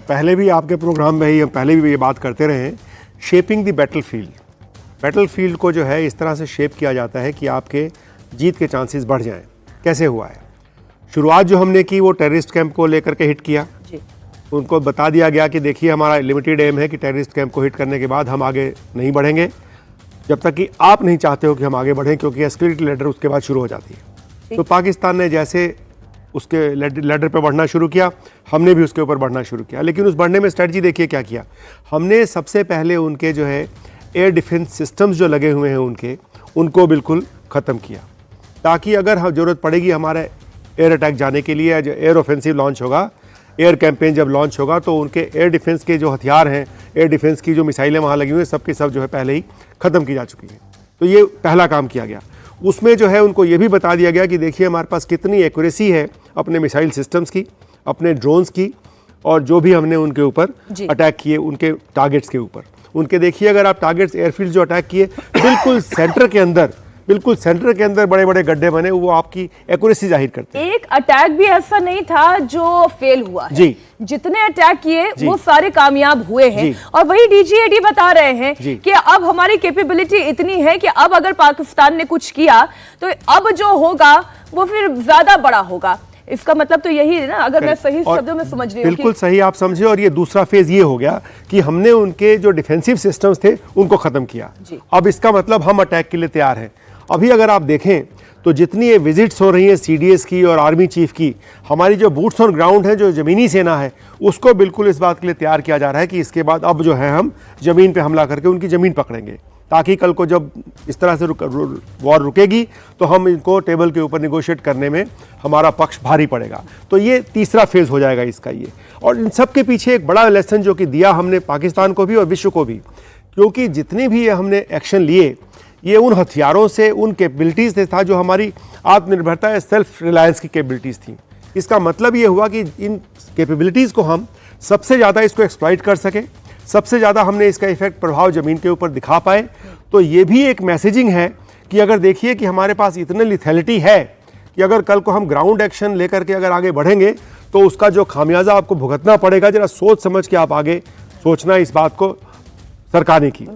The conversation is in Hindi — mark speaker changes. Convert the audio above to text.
Speaker 1: पहले भी आपके प्रोग्राम में ही हम पहले भी ये बात करते रहे हैं, शेपिंग द बैटलफील्ड को जो है इस तरह से शेप किया जाता है कि आपके जीत के चांसेस बढ़ जाएं। कैसे हुआ है? शुरुआत जो हमने की वो टेररिस्ट कैंप को लेकर के हिट किया
Speaker 2: जी।
Speaker 1: उनको बता दिया गया कि देखिए हमारा लिमिटेड एम है कि टेररिस्ट कैंप को हिट करने के बाद हम आगे नहीं बढ़ेंगे जब तक कि आप नहीं चाहते हो कि हम आगे बढ़ें, क्योंकि एस्केलेटरी लैडर उसके बाद शुरू हो जाती है। तो पाकिस्तान ने जैसे उसके लैडर पे बढ़ना शुरू किया, हमने भी उसके ऊपर बढ़ना शुरू किया। लेकिन उस बढ़ने में स्ट्रेटजी देखिए क्या किया हमने। सबसे पहले उनके जो है एयर डिफेंस सिस्टम्स जो लगे हुए हैं उनको बिल्कुल ख़त्म किया, ताकि अगर ज़रूरत पड़ेगी हमारे एयर अटैक जाने के लिए, जो एयर ऑफेंसिव लॉन्च होगा, एयर कैंपेन जब लॉन्च होगा, तो उनके एयर डिफेंस के जो हथियार हैं, एयर डिफेंस की जो मिसाइलें वहाँ लगी हुई हैं, सब के सब जो है पहले ही ख़त्म की जा चुकी हैं। तो ये पहला काम किया गया। उसमें जो है उनको ये भी बता दिया गया कि देखिए हमारे पास कितनी एक्यूरेसी है अपने मिसाइल सिस्टम्स की, अपने ड्रोन्स की, और जो भी हमने उनके ऊपर अटैक किए उनके टारगेट्स के ऊपर। उनके देखिए अगर आप टारगेट्स एयरफील्ड जो अटैक किए, बिल्कुल सेंटर के अंदर बड़े बड़े गड्ढे बने, वो आपकी एक्यूरेसी जाहिर करते हैं।
Speaker 2: एक अटैक भी ऐसा नहीं था जो फेल हुआ है।
Speaker 1: जी।
Speaker 2: जितने अटैक किए वो सारे कामयाब हुए हैं। और वही डीजीएडी बता रहे हैं कि अब हमारी कैपेबिलिटी इतनी है कि अब अगर पाकिस्तान ने कुछ किया तो अब जो होगा वो फिर ज्यादा बड़ा होगा। इसका मतलब तो यही है ना, अगर मैं सही शब्दों में समझ रही हूँ।
Speaker 1: बिल्कुल सही आप समझे। और ये दूसरा फेज ये हो गया कि हमने उनके जो डिफेंसिव सिस्टम्स थे उनको खत्म किया। अब इसका मतलब हम अटैक के लिए तैयार हैं। अभी अगर आप देखें तो जितनी ये विजिट्स हो रही हैं सीडीएस की और आर्मी चीफ की, हमारी जो बूट्स ऑन ग्राउंड है, जो ज़मीनी सेना है, उसको बिल्कुल इस बात के लिए तैयार किया जा रहा है कि इसके बाद अब जो है हम ज़मीन पे हमला करके उनकी ज़मीन पकड़ेंगे, ताकि कल को जब इस तरह से वॉर रुकेगी तो हम इनको टेबल के ऊपर निगोशिएट करने में हमारा पक्ष भारी पड़ेगा। तो ये तीसरा फेज़ हो जाएगा इसका ये। और इन सब के पीछे एक बड़ा लेसन जो कि दिया हमने पाकिस्तान को भी और विश्व को भी, क्योंकि जितने भी ये हमने एक्शन लिए ये उन हथियारों से, उन कैपेबिलिटीज़ से था जो हमारी आत्मनिर्भरता या सेल्फ रिलायंस की कैपेबिलिटीज़ थी। इसका मतलब ये हुआ कि इन कैपेबिलिटीज़ को हम सबसे ज़्यादा इसको एक्सप्लॉइट कर सके, सबसे ज़्यादा हमने इसका इफेक्ट प्रभाव ज़मीन के ऊपर दिखा पाए। तो ये भी एक मैसेजिंग है कि अगर देखिए कि हमारे पास इतनी लिथैलिटी है कि अगर कल को हम ग्राउंड एक्शन लेकर के अगर आगे बढ़ेंगे तो उसका जो खामियाजा आपको भुगतना पड़ेगा, जरा सोच समझ के आप आगे सोचना इस बात को सरकार ने की।